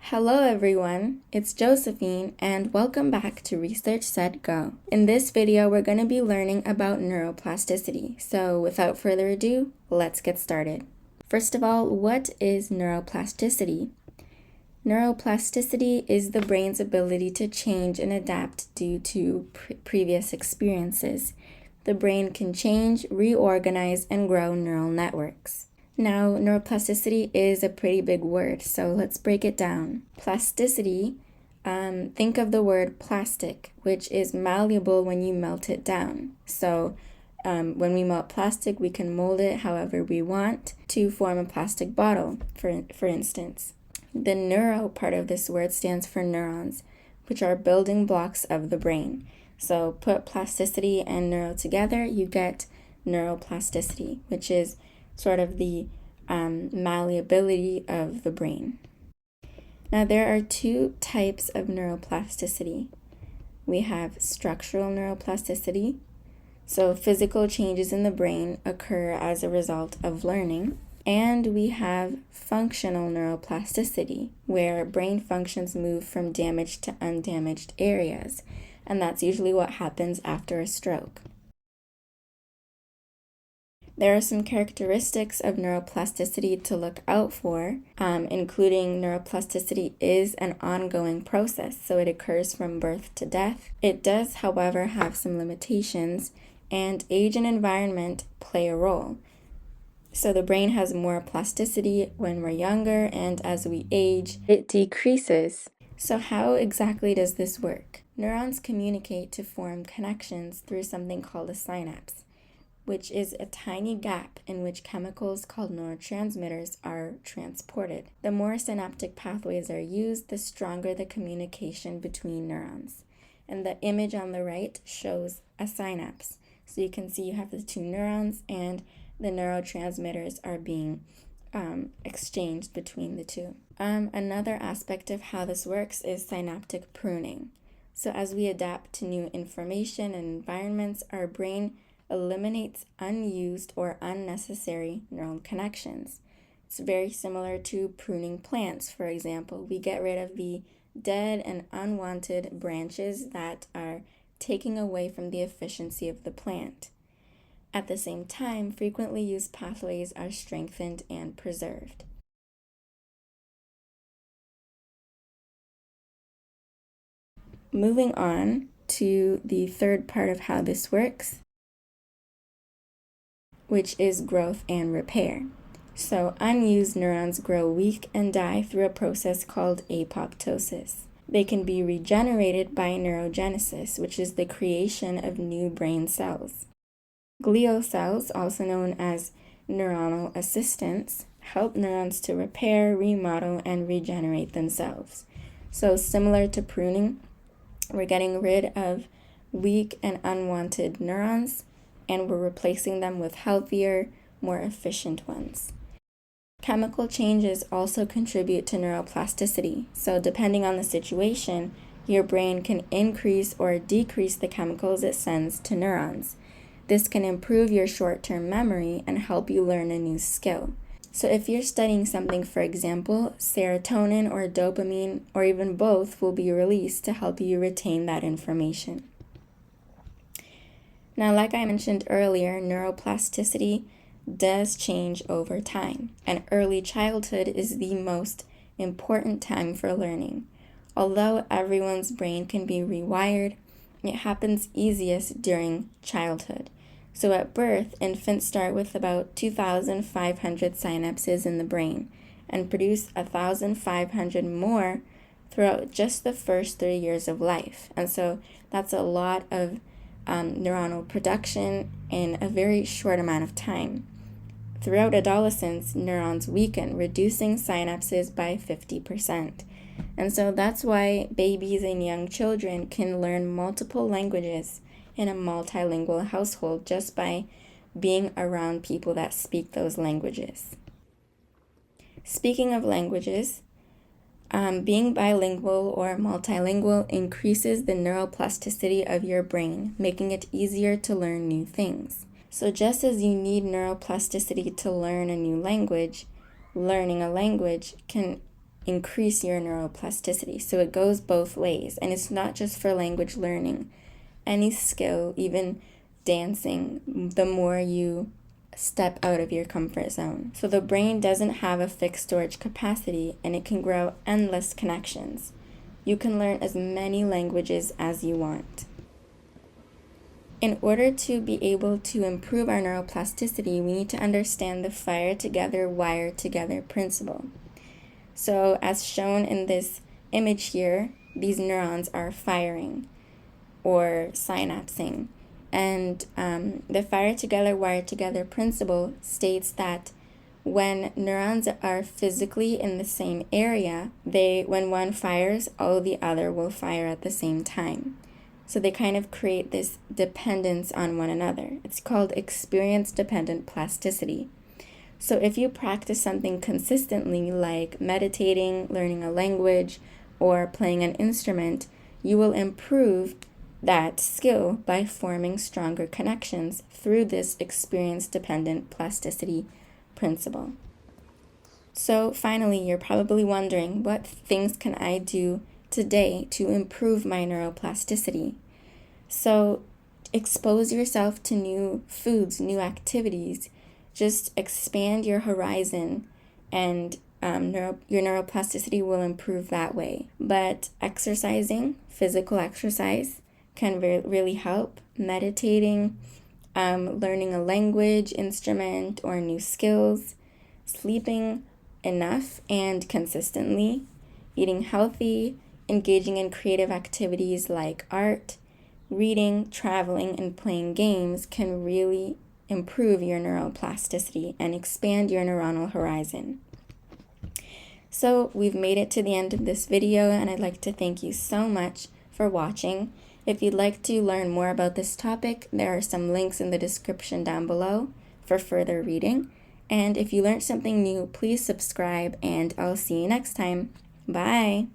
Hello everyone, it's Josephine and welcome back to ResearchSetGo. In this video, we're going to be learning about neuroplasticity. So without further ado, let's get started. First of all, what is neuroplasticity? Neuroplasticity is the brain's ability to change and adapt due to previous experiences. The brain can change, reorganize, and grow neural networks. Now, neuroplasticity is a pretty big word, so let's break it down. Plasticity, think of the word plastic, which is malleable when you melt it down. So when we melt plastic, we can mold it however we want to form a plastic bottle, for instance. The neuro part of this word stands for neurons, which are building blocks of the brain. So put plasticity and neuro together, you get neuroplasticity, which is sort of the malleability of the brain. Now, there are two types of neuroplasticity. We have structural neuroplasticity. So physical changes in the brain occur as a result of learning. And we have functional neuroplasticity, where brain functions move from damaged to undamaged areas. And that's usually what happens after a stroke. There are some characteristics of neuroplasticity to look out for, including neuroplasticity is an ongoing process, so it occurs from birth to death. It does, however, have some limitations, and age and environment play a role. So the brain has more plasticity when we're younger, and as we age, it decreases. So how exactly does this work? Neurons communicate to form connections through something called a synapse, which is a tiny gap in which chemicals called neurotransmitters are transported. The more synaptic pathways are used, the stronger the communication between neurons. And the image on the right shows a synapse. So you can see you have the two neurons and the neurotransmitters are being exchanged between the two. Another aspect of how this works is synaptic pruning. So as we adapt to new information and environments, our brain eliminates unused or unnecessary neural connections. It's very similar to pruning plants, for example. We get rid of the dead and unwanted branches that are taking away from the efficiency of the plant. At the same time, frequently used pathways are strengthened and preserved. Moving on to the third part of how this works, which is growth and repair. So unused neurons grow weak and die through a process called apoptosis. They can be regenerated by neurogenesis, which is the creation of new brain cells. Glial cells, also known as neuronal assistants, help neurons to repair, remodel, and regenerate themselves. So similar to pruning, we're getting rid of weak and unwanted neurons, and we're replacing them with healthier, more efficient ones. Chemical changes also contribute to neuroplasticity. So depending on the situation, your brain can increase or decrease the chemicals it sends to neurons. This can improve your short-term memory and help you learn a new skill. So if you're studying something, for example, serotonin or dopamine, or even both, will be released to help you retain that information. Now, like I mentioned earlier, neuroplasticity does change over time, and early childhood is the most important time for learning. Although everyone's brain can be rewired, it happens easiest during childhood. So at birth, infants start with about 2,500 synapses in the brain and produce 1,500 more throughout just the first 3 years of life. And so that's a lot of neuronal production in a very short amount of time. Throughout adolescence, neurons weaken, reducing synapses by 50%. And so that's why babies and young children can learn multiple languages in a multilingual household just by being around people that speak those languages. Speaking of languages, being bilingual or multilingual increases the neuroplasticity of your brain, making it easier to learn new things. So just as you need neuroplasticity to learn a new language, learning a language can increase your neuroplasticity. So it goes both ways, and it's not just for language learning. Any skill, even dancing, the more you step out of your comfort zone. So the brain doesn't have a fixed storage capacity, and it can grow endless connections. You can learn as many languages as you want. In order to be able to improve our neuroplasticity, we need to understand the fire together, wire together principle. So as shown in this image here, these neurons are firing or synapsing. And the fire together, wire together principle states that when neurons are physically in the same area, when one fires, all the other will fire at the same time. So they kind of create this dependence on one another. It's called experience-dependent plasticity. So if you practice something consistently, like meditating, learning a language, or playing an instrument, you will improve that skill by forming stronger connections through this experience-dependent plasticity principle. So finally, you're probably wondering, what things can I do today to improve my neuroplasticity? So expose yourself to new foods, new activities. Just expand your horizon, and your neuroplasticity will improve that way. But exercising, physical exercise, can really help. Meditating, learning a language, instrument, or new skills, sleeping enough and consistently, eating healthy, engaging in creative activities like art, reading, traveling, and playing games can really improve your neuroplasticity and expand your neuronal horizon. So we've made it to the end of this video, and I'd like to thank you so much for watching. If you'd like to learn more about this topic, there are some links in the description down below for further reading. And if you learned something new, please subscribe, and I'll see you next time. Bye!